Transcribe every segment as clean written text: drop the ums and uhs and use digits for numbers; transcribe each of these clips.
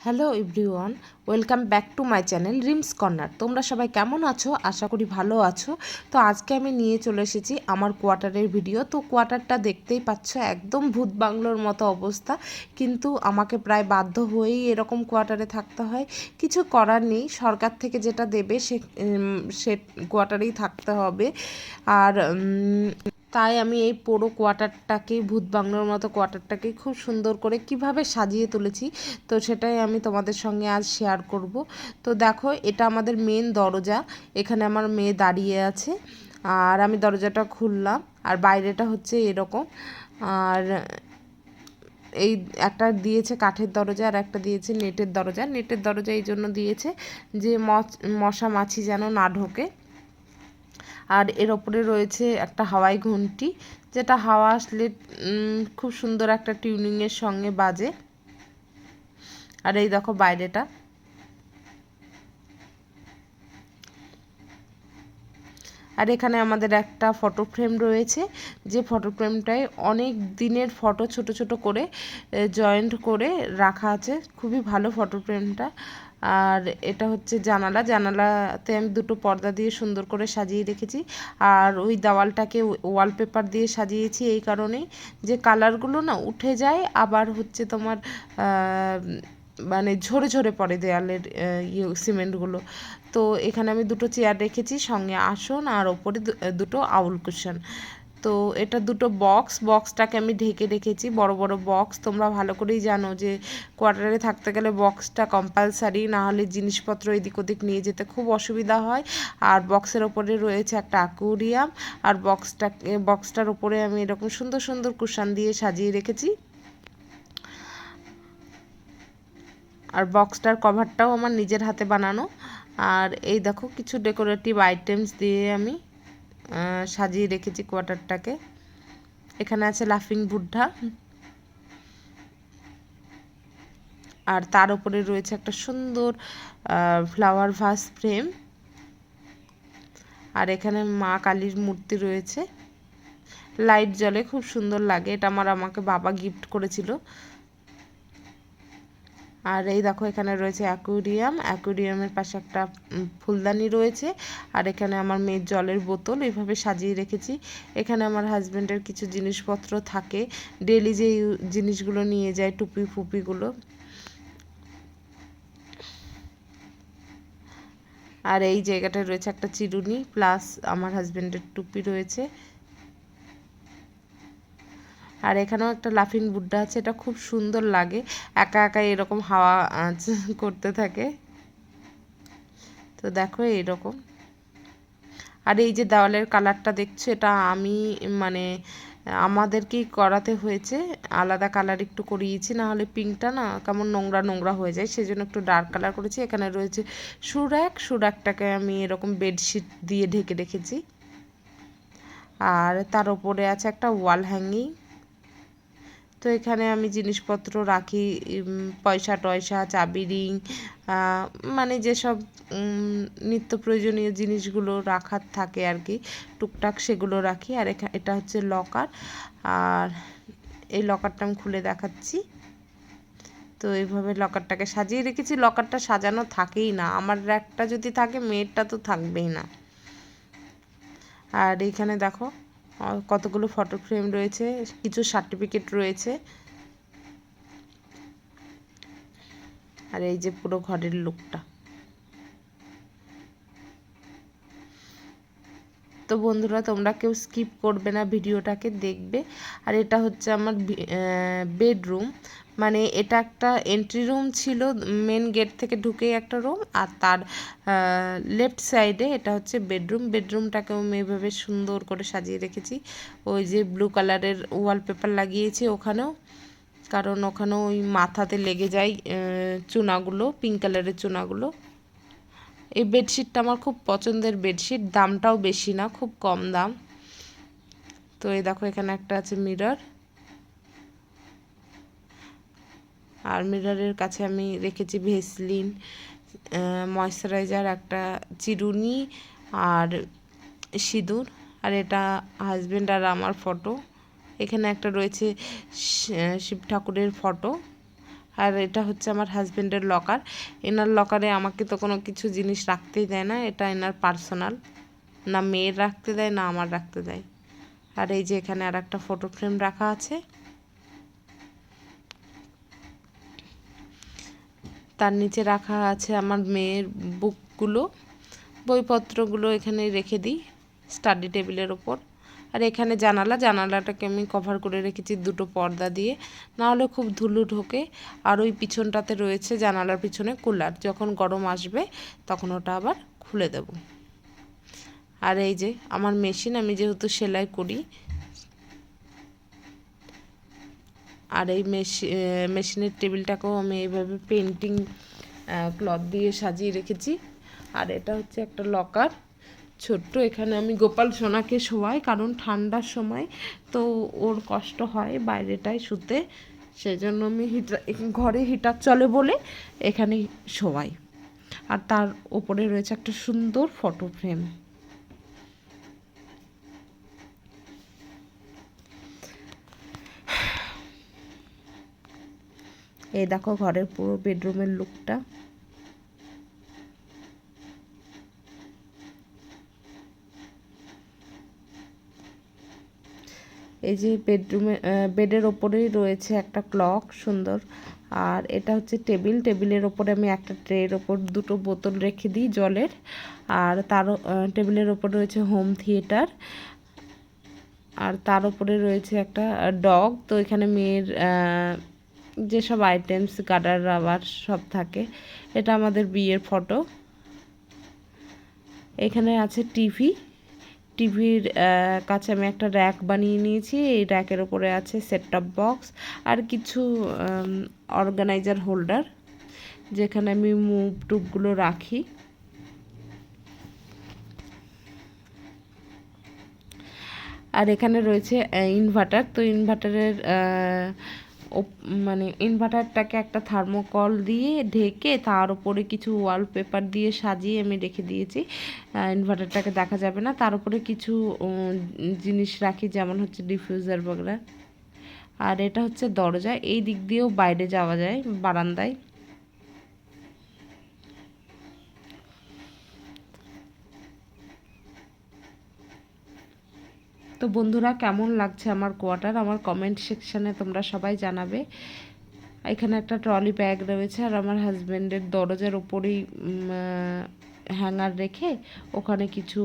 Hello everyone, welcome back to my channel rims corner. তোমরা সবাই কেমন আছো? আশা করি ভালো আছো। তো আজকে আমি নিয়ে চলে এসেছি আমার কোয়ার্টারের ভিডিও। তো কোয়ার্টারটা দেখতেই পাচ্ছ, একদম ভূত বাংলোর মতো অবস্থা, কিন্তু আমাকে প্রায় বাধ্য হয়েই এরকম কোয়ার্টারে থাকতে হয়। কিছু করার নেই, সরকার থেকে যেটা দেবে সে কোয়ার্টারেই থাকতে হবে। আর তাই আমি এই পুরো কোয়ার্টারটাকে, ভূত বাংলোর মতো কোয়ার্টারটাকে খুব সুন্দর করে কিভাবে সাজিয়ে তুলেছি, তো সেটাই আমি তোমাদের সঙ্গে আজ শেয়ার করব। তো দেখো, এটা আমাদের মেন দরজা। এখানে আমার মেয়ে দাঁড়িয়ে আছে, আর আমি দরজাটা খুললাম। আর বাইরেটা হচ্ছে এরকম। আর এই একটা দিয়েছে কাঠের দরজা, আর একটা দিয়েছে নেটের দরজা। নেটের দরজা এই জন্য দিয়েছে যে মশা মাছি যেন না ঢোকে। আর এর ওপরে রয়েছে একটা হাওয়াই ঘন্টি, যেটা হাওয়া আসলে খুব সুন্দর একটা টিউনিংয়ের সঙ্গে বাজে। আর এই দেখো বাইরেটা। আর এখানে আমাদের একটা ফটো ফ্রেম রয়েছে, যে ফটো ফ্রেমটায় অনেক দিনের ফটো ছোট ছোট করে জয়েন্ট করে রাখা আছে। খুবই ভালো ফটো ফ্রেমটা। আর এটা হচ্ছে জানালাতে আমি দুটো পর্দা দিয়ে সুন্দর করে সাজিয়ে রেখেছি। আর ওই দেওয়ালটাকে ওয়ালপেপার দিয়ে সাজিয়েছি এই কারণেই যে কালারগুলো না উঠে যায়, আবার হচ্ছে তোমার মানে ঝরে ঝরে পড়ে দেয়ালের সিমেন্টগুলো। তো এখানে আমি দুটো চেয়ার রেখেছি, সঙ্গে আসন, আর ওপরে দুটো আউল কুশন। তো এটা দুটো বক্সটাকে আমি ঢেকে রেখেছি, বড় বড় বক্স। তোমরা ভালো করেই জানো যে কোয়ার্টারে থাকতে গেলে বক্সটা কম্পালসারি, না হলে জিনিসপত্র এদিক ওদিক নিয়ে যেতে খুব অসুবিধা হয়। আর বক্সের ওপরে রয়েছে একটা অ্যাকুয়ারিয়াম, আর বক্সটার ওপরে আমি এরকম সুন্দর সুন্দর কুশন দিয়ে সাজিয়ে রেখেছি। আর বক্সটার কভারটাও আমার নিজের হাতে বানানো। আর এই দেখো, কিছু ডেকোরেটিভ আইটেমস দিয়ে আমি সাজিয়ে রেখেছি কোয়ার্টারটাকে। এখানে আছে লাফিং বুদ্ধা, আর তার উপরে রয়েছে একটা সুন্দর ফ্লাওয়ার ভাস ফ্রেম। আর এখানে মা কালীর মূর্তি রয়েছে, লাইট জ্বলে, খুব সুন্দর লাগে। এটা আমাকে বাবা গিফট করেছিল। আর এই দেখো, এখানে রয়েছে অ্যাকুয়ারিয়ামের পাশে একটা ফুলদানি রয়েছে। আর এখানে আমার মেয়ের জলের বোতল এইভাবে সাজিয়ে রেখেছি। এখানে আমার হাজব্যান্ডের কিছু জিনিসপত্র থাকে, ডেলি যে জিনিসগুলো নিয়ে যায়, টুপি ফুপিগুলো। আর এই জায়গাটায় রয়েছে একটা চিরুনি, প্লাস আমার হাজব্যান্ডের টুপি রয়েছে। আর এখানেও একটা লাফিং বুদ্ধা আছে, এটা খুব সুন্দর লাগে, একা একা এরকম হাওয়া করতে থাকে। তো দেখো এইরকম। আর এই যে দেওয়ালের কালারটা দেখছো, এটা আমি মানে আমাদেরকেই করাতে হয়েছে, আলাদা কালার একটু করিয়েছি, না হলে পিঙ্কটা না কেমন নোংরা নোংরা হয়ে যায়, সেজন্য একটু ডার্ক কালার করেছি। এখানে রয়েছে সুরাকটাকে আমি এরকম বেডশিট দিয়ে ঢেকে রেখেছি। আর তার উপরে আছে একটা ওয়াল হ্যাঙ্গিং। তো এখানে আমি জিনিসপত্র রাখি, পয়সা টয়সা, চাবি, রিং, মানে যেসব নিত্য প্রয়োজনীয় জিনিসগুলো রাখার থাকে আর কি, টুকটাক সেগুলো রাখি। আর এটা হচ্ছে লকার। আর এই লকারটা আমি খুলে দেখাচ্ছি। তো এইভাবে লকারটাকে সাজিয়ে রেখেছি। লকারটা সাজানো থাকেই না, আমার র্যাকটা যদি থাকে, মেয়েরটা তো থাকবেই না। আর এইখানে দেখো কতগুলো ফটো ফ্রেম রয়েছে, কিছু সার্টিফিকেট রয়েছে। আর এই যে পুরো ঘরের লুকটা। তো বন্ধুরা, তোমরা কেউ স্কিপ করবে না, ভিডিওটাকে দেখবে। আর এটা হচ্ছে আমার বেডরুম, মানে এটা একটা এন্ট্রি রুম ছিল, মেন গেট থেকে ঢুকেই একটা রুম, আর তার লেফট সাইডে এটা হচ্ছে বেডরুমটাকেও আমি এভাবে সুন্দর করে সাজিয়ে রেখেছি। ওই যে ব্লু কালারের ওয়ালপেপার লাগিয়েছি ওখানেও, কারণ ওখানেও ওই মাথাতে লেগে যায় চুনাগুলো, পিঙ্ক কালারের চুনাগুলো। এই বেডশিটটা আমার খুব পছন্দের বেডশিট, দামটাও বেশি না, খুব কম দাম। তো এই দেখো, এখানে একটা আছে মিরর, আর মিররের কাছে আমি রেখেছি ভেসলিন, ময়শ্চারাইজার, একটা চিরুনি, আর সিঁদুর। আর এটা হাজব্যান্ড আর আমার ফটো। এখানে একটা রয়েছে শিব ঠাকুরের ফটো। আর এটা হচ্ছে আমার হাজবেন্ডের লকার। এনার লকারে আমাকে তো কোনো কিছু জিনিস রাখতেই দেয় না, এটা এনার পার্সোনাল, না মেয়ের রাখতে দেয় না আমার রাখতে দেয়। আর এই যে এখানে আর একটা ফটো ফ্রেম রাখা আছে। তার নিচে রাখা আছে আমার মেয়ের বুকগুলো, বইপত্রগুলো এখানে রেখে দিই স্টাডি টেবিলের ওপর। আর এখানে জানালাটাকে আমি কভার করে রেখেছি দুটো পর্দা দিয়ে, নাহলে খুব ধুলো ঢোকে। আর ওই পিছনটাতে রয়েছে জানালার পিছনে কুলার, যখন গরম আসবে তখন ওটা আবার খুলে দেব। আর এই যে আমার মেশিন, আমি যেহেতু সেলাই করি, আর এই মেশিনের টেবিলটাকেও আমি এইভাবে পেন্টিং ক্লথ দিয়ে সাজিয়ে রেখেছি। আর এটা হচ্ছে একটা লকার ছোট্ট, এখানে আমি গোপাল সোনাকে শোয়াই, কারণ ঠান্ডার সময় তো ওর কষ্ট হয় বাইরেটায় শুতে, সেজন্য আমি ঘরে হিটার চলে বলে এখানে শোয়াই। আর তার ওপরে রয়েছে একটা সুন্দর ফটো ফ্রেম। এই দেখো ঘরের পুরো বেডরুমের লুকটা। এই যে বেডের ওপরেই রয়েছে একটা ক্লক সুন্দর। আর এটা হচ্ছে টেবিলের ওপরে আমি একটা ট্রের ওপর দুটো বোতল রেখে দিই জলের। আর তার টেবিলের ওপর রয়েছে হোম থিয়েটার। আর তার উপরে রয়েছে একটা ডগ। তো এখানে মেয়ের যেসব আইটেমস, গার্ডার, রাবার সব থাকে। এটা আমাদের বিয়ের ফটো। এখানে আছে টিভির কাছে আমি একটা র্যাক বানিয়ে নিয়েছি। এই র্যাকের ওপরে আছে সেট টপ বক্স আর কিছু অর্গানাইজার হোল্ডার, যেখানে আমি মুভ টুবগুলো রাখি। আর এখানে রয়েছে ইনভার্টার। তো ইনভার্টারের মানে ইনভার্টারটাকে একটা থার্মোকল দিয়ে ঢেকে তার উপরে কিছু ওয়ালপেপার দিয়ে সাজিয়ে আমি রেখে দিয়েছি। ইনভার্টারটাকে দেখা যাবে না, তার উপরে কিছু জিনিস রাখি, যেমন হচ্ছে ডিফিউজার বগেরা। আর এটা হচ্ছে দরজা, এই দিক দিয়েও বাইরে যাওয়া যায় বারান্দায়। তো বন্ধুরা, কেমন লাগছে আমার কোয়ার্টার আমার কমেন্ট সেকশানে তোমরা সবাই জানাবে। এখানে একটা ট্রলি ব্যাগ রয়েছে, আর আমার হাজব্যান্ডের দরজার ওপরেই হ্যাঙ্গার রেখে ওখানে কিছু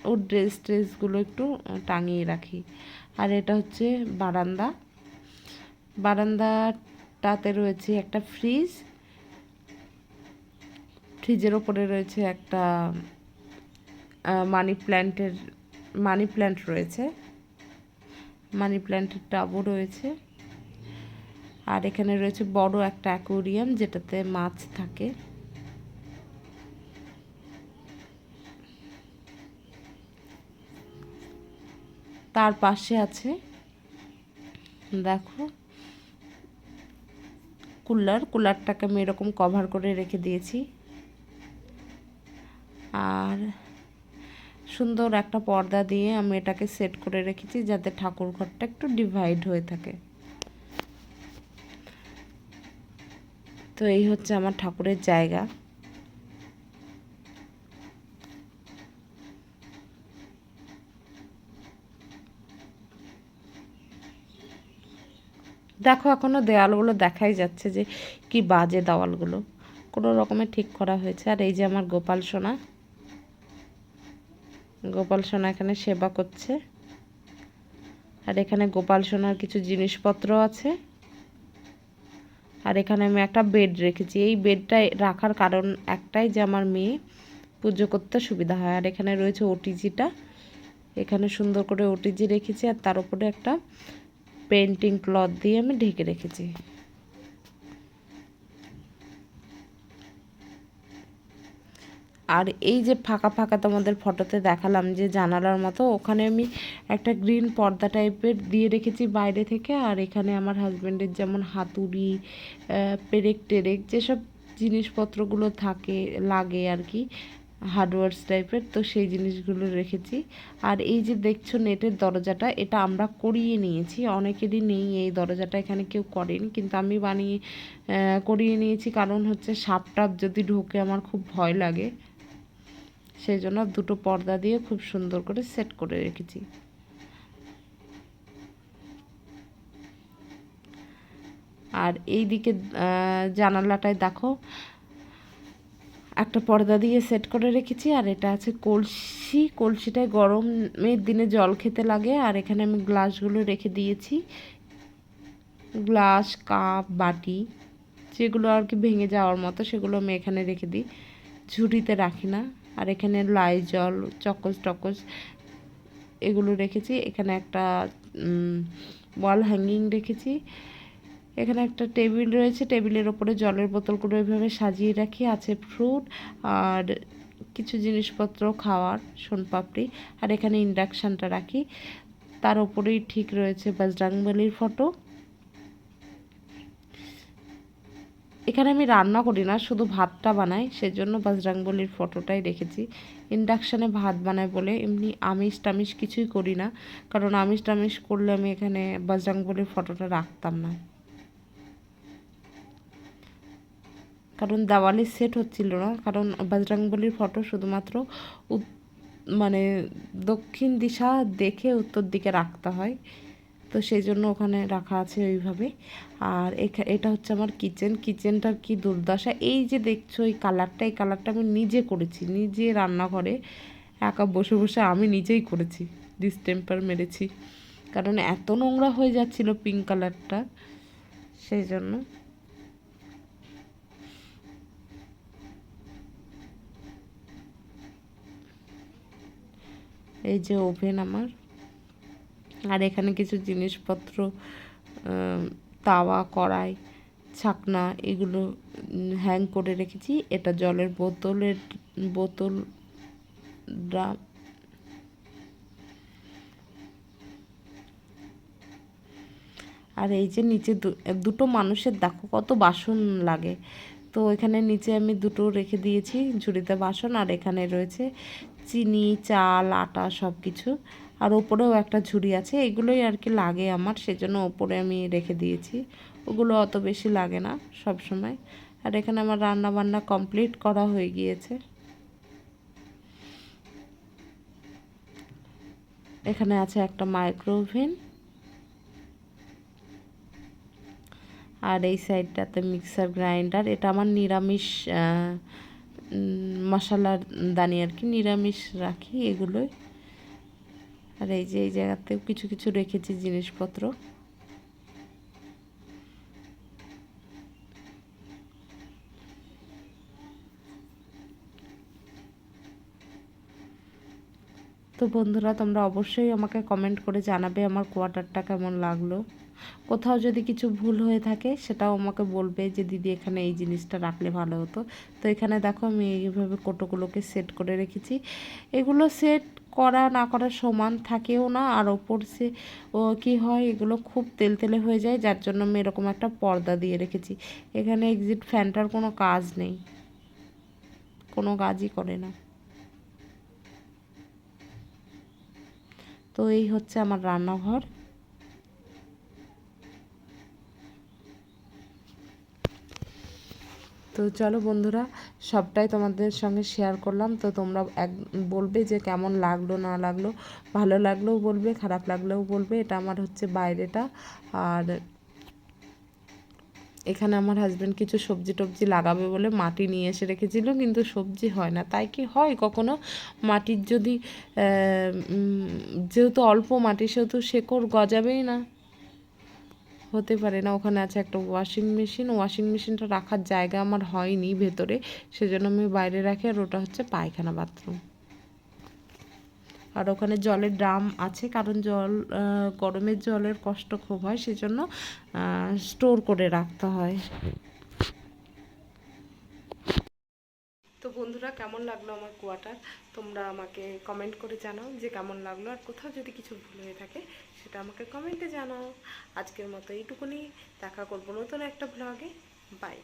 ওর ড্রেসগুলো একটু টাঙিয়ে রাখি। আর এটা হচ্ছে বারান্দাটাতে রয়েছে একটা ফ্রিজের ওপরে রয়েছে একটা মানি প্ল্যান্ট রয়েছে, মানি প্ল্যান্টের টাবও রয়েছে। আর এখানে রয়েছে বড় একটা অ্যাকোয়ারিয়াম, যেটাতে মাছ থাকে। তার পাশে আছে দেখো কুলারটাকে আমি এরকম কভার করে রেখে দিয়েছি। আর সুন্দর একটা পর্দা দিয়ে আমি এটাকে সেট করে রেখেছি, যাতে ঠাকুর ঘরটা একটু ডিভাইড হয়ে থাকে। তো এই হচ্ছে আমার ঠাকুরের জায়গা। দেখো এখনো দেওয়ালগুলো দেখাই যাচ্ছে যে কি বাজে দেওয়ালগুলো, কোনো রকমে ঠিক করা হয়েছে। আর এই যে আমার গোপাল সোনা এখানে সেবা করছে। আর এখানে গোপাল সোনার কিছু জিনিসপত্র আছে। আর এখানে আমি একটা বেড রেখেছি। এই বেডটা রাখার কারণ একটাই, যে আমার মেয়ে পুজো করতে সুবিধা হয়। আর এখানে রয়েছে ওটিজিটা, এখানে সুন্দর করে ওটিজি রেখেছি। আর তার উপরে একটা পেন্টিং ক্লথ দিয়ে আমি ঢেকে রেখেছি। আর এই যে ফাঁকা ফাঁকা তোমাদের ফটোতে দেখালাম যে জানালার মতো, ওখানে আমি একটা গ্রিন পর্দা টাইপের দিয়ে রেখেছি বাইরে থেকে। আর এখানে আমার হাজব্যান্ডের যেমন হাতুড়ি, পেরেক টেরেক, যেসব জিনিসপত্রগুলো লাগে আর কি, হার্ডওয়্যার্স টাইপের, তো সেই জিনিসগুলো রেখেছি। আর এই যে দেখছো নেটের দরজাটা, এটা আমরা করিয়ে নিয়েছি, অনেকেরই নেই এই দরজাটা, এখানে কেউ করেনি, কিন্তু আমি করিয়ে নিয়েছি। কারণ হচ্ছে সাপ টাপ যদি ঢোকে আমার খুব ভয় লাগে, সেই জন্য দুটো পর্দা দিয়ে খুব সুন্দর করে সেট করে রেখেছি। আর এই দিকে জানালাটায় দেখো একটা পর্দা দিয়ে সেট করে রেখেছি। আর এটা আছে কলসি, কলসিটায় গরমের দিনে জল খেতে লাগে। আর এখানে আমি গ্লাসগুলো রেখে দিয়েছি, গ্লাস কাপ বাটি যেগুলো আর কি ভেঙে যাওয়ার মতো সেগুলো আমি এখানে রেখে দিই, ঝুড়িতে রাখি না। আর এখানে লাইজল চকোস টকোস এগুলো রেখেছি। এখানে একটা ওয়াল হ্যাঙ্গিং রেখেছি। এখানে একটা টেবিল রয়েছে, টেবিলের ওপরে জলের বোতলগুলো এভাবে সাজিয়ে রাখি, আছে ফ্রুট আর কিছু জিনিসপত্র খাওয়ার, সোনপাপড়ি। আর এখানে ইন্ডাকশানটা রাখি, তার ওপরেই ঠিক রয়েছে বজরংবলির ফটো। এখানে আমি রান্না করি না, শুধু ভাতটা বানাই, সেজন্য বজরংবলির ফটোটাই রেখেছি। ইন্ডাকশানে ভাত বানাই বলে, এমনি আমিষ টামিষ কিছুই করি না, কারণ আমিষ টামিষ করলে আমি এখানে বজরংবলির ফটোটা রাখতাম না, কারণ দেওয়ালে সেট হচ্ছিল না। কারণ বজরংবলির ফটো শুধুমাত্র মানে দক্ষিণ দিশা দেখে উত্তর দিকে রাখতে হয়, তো সেই জন্য ওখানে রাখা আছে ওইভাবে। আর এটা হচ্ছে আমার কিচেনটার কি দুর্দশা, এই যে দেখছো এই কালারটা, এই কালারটা আমি নিজে করেছি, নিজে রান্নাঘরে একা বসে বসে আমি নিজেই করেছি, ডিসটেম্পার মেরেছি, কারণ এত নোংরা হয়ে যাচ্ছিল পিঙ্ক কালারটা, সেই জন্য। এই যে ওভেন আমার, আর এখানে কিছু জিনিসপত্র, তাওয়া কড়াই ছাকনা এগুলো হ্যাং করে রেখেছি। এটা জলের বোতল ড্রাম। আর এই যে নিচে দুটো মানুষের দেখো কত বাসন লাগে, তো এখানে নিচে আমি দুটো রেখে দিয়েছি ঝুড়িতে বাসন। আর এখানে রয়েছে চিনি চাল আটা সব কিছু। আর ওপরেও একটা ঝুড়ি আছে, এগুলোই আর কি লাগে আমার, সেজন্য ওপরে আমি রেখে দিয়েছি, ওগুলো অত বেশি লাগে না সব সময়। আর এখানে আমার রান্না বান্না কমপ্লিট করা হয়ে গিয়েছে। এখানে আছে একটা মাইক্রো ওভেন, আর এই সাইডটাতে মিক্সার গ্রাইন্ডার। এটা আমার নিরামিষ মশলার দানি আর কি, নিরামিষ রাখি এগুলোই। আর এই যে এই জায়গাতেও কিছু কিছু রেখেছি জিনিসপত্র। তো বন্ধুরা, তোমরা অবশ্যই আমাকে কমেন্ট করে জানাবে আমার কোয়ার্টারটা কেমন লাগলো। কোথাও যদি কিছু ভুল হয়ে থাকে সেটাও আমাকে বলবে যে দিদি এখানে এই জিনিসটা রাখলে ভালো হতো। তো এখানে দেখো আমি এইভাবে কোটোগুলোকে সেট করে রেখেছি। এগুলো সেট করা না করা সমান থাকেও না, আর ওপর সে কী হয় এগুলো খুব তেলতেলে হয়ে যায়, যার জন্য আমি এরকম একটা পর্দা দিয়ে রেখেছি। এখানে এক্সিট ফ্যানটার কোনো কাজ নেই, কোনো কাজই করে না। তো এই হচ্ছে আমার রান্নাঘর। তো চলো বন্ধুরা, সবটাই তোমাদের সঙ্গে শেয়ার করলাম। তো তোমরা বলবে যে কেমন লাগলো না লাগলো, ভালো লাগলেও বলবে খারাপ লাগলেও বলবে। এটা আমার হচ্ছে বাইরেটা। আর এখানে আমার হাজব্যান্ড কিছু সবজি টবজি লাগাবে বলে মাটি নিয়ে এসে রেখেছিল, কিন্তু সবজি হয় না। তাই কি হয় কখনো মাটির যদি যেহেতু অল্প মাটি সেহেতু শেকড় গজাবেই না, হতে পারে না। ওখানে আছে একটা ওয়াশিং মেশিনটা রাখার জায়গা আমার হয়নি ভেতরে, সেজন্য আমি বাইরে রাখি। আর ওটা হচ্ছে পায়খানা বাথরুম। আর ওখানে জলের ড্রাম আছে, কারণ গরমের জলের কষ্ট খুব হয়, সেজন্য স্টোর করে রাখতে হয়। তো বন্ধুরা, কেমন লাগলো আমার কোয়ার্টার তোমরা আমাকে কমেন্ট করে জানাও যে কেমন লাগলো। আর কোথাও যদি কিছু ভুল হয়ে থাকে সেটা আমাকে কমেন্টে জানাও। আজকের মতো এইটুকুনি, দেখা করবো নতুন একটা ব্লগে। বাই।